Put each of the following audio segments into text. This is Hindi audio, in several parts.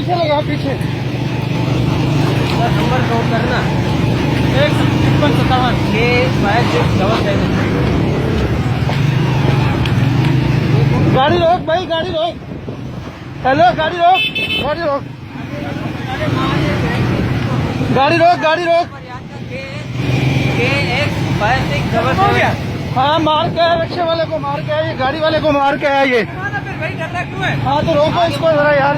पीछे लगा पीछे नंबर नोट करना 157 के 52 गाड़ी रोक भाई गाड़ी रोक। हेलो गाड़ी रोक गाड़ी रोक गाड़ी रोक गाड़ी रोक। हो गया। हाँ मार के आया रिक्शे वाले को मार के आया ये गाड़ी वाले को मार के आया ये। फिर भाई डरना क्यों है? हाँ तो रोको इसको जरा यार।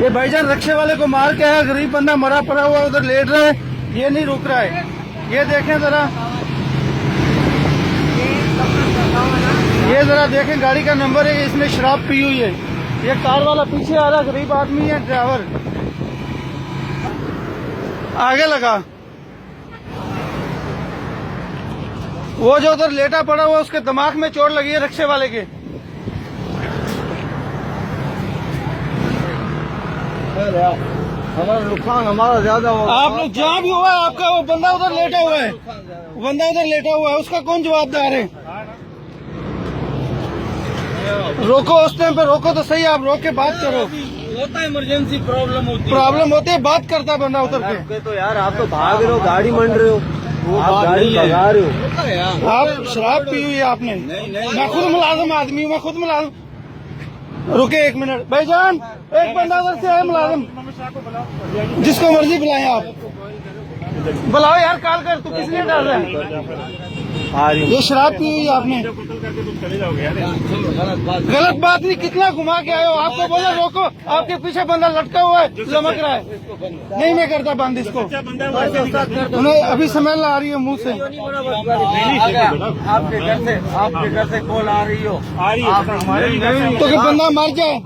ये भाईजान रिक्शे वाले को मार के आया गरीब बंदा मरा पड़ा हुआ उधर लेट रहा है ये नहीं रुक रहा है। ये देखें जरा ये जरा देखें गाड़ी का नंबर है इसने शराब पी हुई है। ये कार वाला पीछे आ रहा गरीब आदमी है ड्राइवर आगे लगा। वो जो उधर लेटा पड़ा हुआ उसके दिमाग में चोट लगी है रिक्शे वाले के। हमारा नुकसान हमारा ज्यादा होगा। आप लोग जहाँ भी हुआ है आपका वो बंदा उधर लेटा हुआ है बंदा उधर लेटा हुआ है उसका कौन जवाबदार है? रोको उस टाइम पे रोको तो सही आप रोक के बात करो। होता है इमरजेंसी प्रॉब्लम होती है बात करता है बंदा उतर के। तो यार आप तो भाग रहे हो गाड़ी मंड रहे हो आप गाड़ी भगा रहे हो। आप शराब पी हुई है आपने। मैं खुद मुलाजिम आदमी हूँ मैं खुद मुलाजिम। रुके एक मिनट भाईजान एक बंदा उधर से आया मुलाजिम जिसको मर्जी बुलाएं आप बुलाओ यार कॉल कर तू किस लिए डाल रहा है? ये शराब पी हुई है आपने। गलत बात नहीं कितना घुमा के आए हो आपको बोला रोको आपके पीछे बंदा लटका हुआ है लमक रहा है। नहीं मैं करता बंद इसको उन्हें अभी स्मेल आ रही है मुंह से। आपके घर से कॉल आ रही हो तो कि बंदा मर जाए।